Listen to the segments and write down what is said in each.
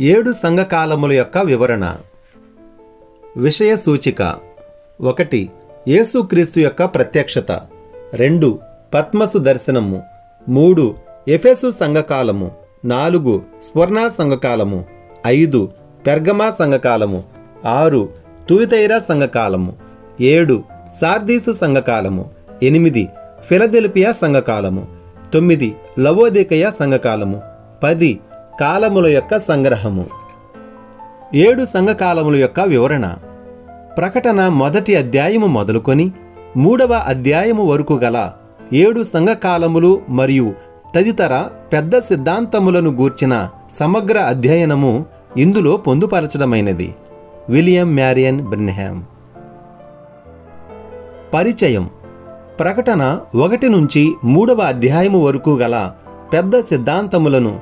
7 సంఘకాలముల యొక్క వివరణ. విషయ సూచిక. 1. యేసుక్రీస్తు యొక్క ప్రత్యక్షత. 2. పద్మసు దర్శనము. 3. ఎఫెసు సంఘకాలము. 4. స్వర్ణ సంఘకాలము. 5. పెర్గమా సంఘకాలము. 6. తుయతైరా సంఘకాలము. 7. సార్దీసు సంఘకాలము. 8. ఫిలదెల్ఫియా సంఘకాలము. 9. లవోదికయ సంఘకాలము. 10. కాలముల యొక్క సంగ్రహము. 7 సంఘకాలముల యొక్క వివరణ. ప్రకటన 1వ అధ్యాయము మొదలుకొని 3వ అధ్యాయము వరకు గల 7 సంఘకాలములు మరియు తదితర పెద్ద సిద్ధాంతములను గూర్చిన సమగ్ర అధ్యయనము ఇందులో పొందుపరచడమైనది. William Marion Branham. పరిచయం. ప్రకటన 1 నుంచి 3వ అధ్యాయము వరకు గల పెద్ద సిద్ధాంతములను,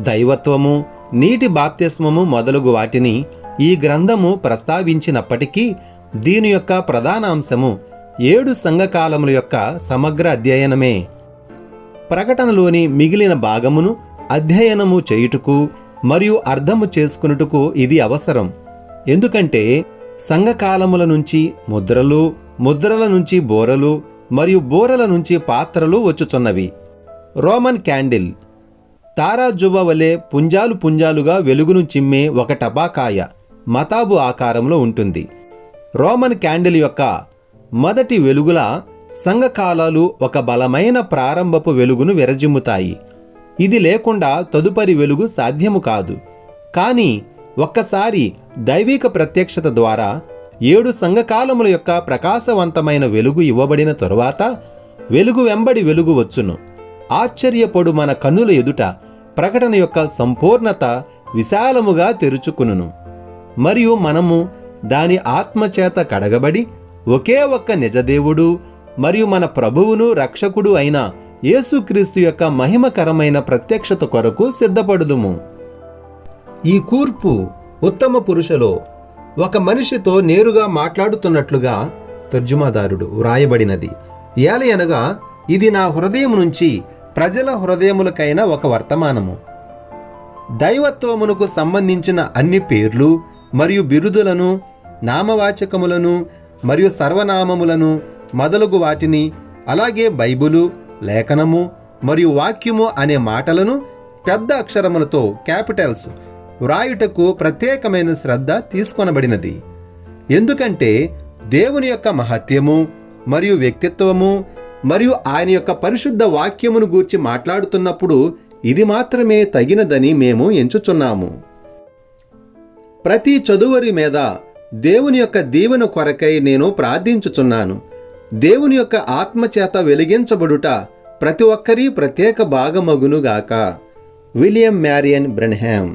దైవత్వము, నీటి బాప్తిస్మము మొదలగు వాటిని ఈ గ్రంథము ప్రస్తావించినప్పటికీ దీని యొక్క ప్రధానాంశము 7 సంఘకాలముల యొక్క సమగ్ర అధ్యయనమే. ప్రకటనలోని మిగిలిన భాగమును అధ్యయనము చేయుటకు మరియు అర్థము చేసుకున్నట్టుకు ఇది అవసరం. ఎందుకంటే సంఘకాలముల నుంచి ముద్రలు, ముద్రల నుంచి బోరలు మరియు బోరల నుంచి పాత్రలు వచ్చుచున్నవి. రోమన్ క్యాండిల్ తారాజువ్వ వలె పుంజాలు పుంజాలుగా వెలుగును చిమ్మే ఒక టపాకాయ మతాబు ఆకారంలో ఉంటుంది. రోమన్ క్యాండిల్ యొక్క మొదటి వెలుగుల సంఘకాలాలు ఒక బలమైన ప్రారంభపు వెలుగును విరజిమ్ముతాయి. ఇది లేకుండా తదుపరి వెలుగు సాధ్యము కాదు. కానీ ఒక్కసారి దైవిక ప్రత్యక్షత ద్వారా 7 సంఘకాలముల యొక్క ప్రకాశవంతమైన వెలుగు ఇవ్వబడిన తరువాత వెలుగు వెంబడి వెలుగు వచ్చును. ఆశ్చర్యపడు మన కన్నుల ఎదుట ప్రకటన యొక్క సంపూర్ణత విశాలముగా తెరుచుకును మరియు మనము దాని ఆత్మచేత కడగబడి ఒకే ఒక్క నిజదేవుడు మరియు మన ప్రభువును రక్షకుడు అయిన యేసుక్రీస్తు యొక్క మహిమకరమైన ప్రత్యక్షత కొరకు సిద్ధపడుదుము. ఈ కూర్పు ఉత్తమ పురుషులో ఒక మనిషితో నేరుగా మాట్లాడుతున్నట్లుగా తర్జుమాదారుడు వ్రాయబడినది. ఏలయనగా ఇది నా హృదయం నుంచి ప్రజల హృదయములకైన ఒక వర్తమానము. దైవత్వమునకు సంబంధించిన అన్ని పేర్లు మరియు బిరుదులను, నామవాచకములను మరియు సర్వనామములను మొదలగు వాటిని, అలాగే బైబిలు, లేఖనము మరియు వాక్యము అనే మాటలను పెద్ద అక్షరములతో క్యాపిటల్స్ వ్రాయుటకు ప్రత్యేకమైన శ్రద్ధ తీసుకొనబడినది. ఎందుకంటే దేవుని యొక్క మహత్యము మరియు వ్యక్తిత్వము మరియు ఆయన యొక్క పరిశుద్ధ వాక్యమును గూర్చి మాట్లాడుతున్నప్పుడు ఇది మాత్రమే తగినదని మేము ఎంచుచున్నాము. ప్రతి చదువరి మీద దేవుని యొక్క దీవెన కొరకై నేను ప్రార్థించుచున్నాను. దేవుని యొక్క ఆత్మచేత వెలిగించబడుట ప్రతి ఒక్కరి ప్రత్యేక భాగమగునుగాక. William Marion Branham.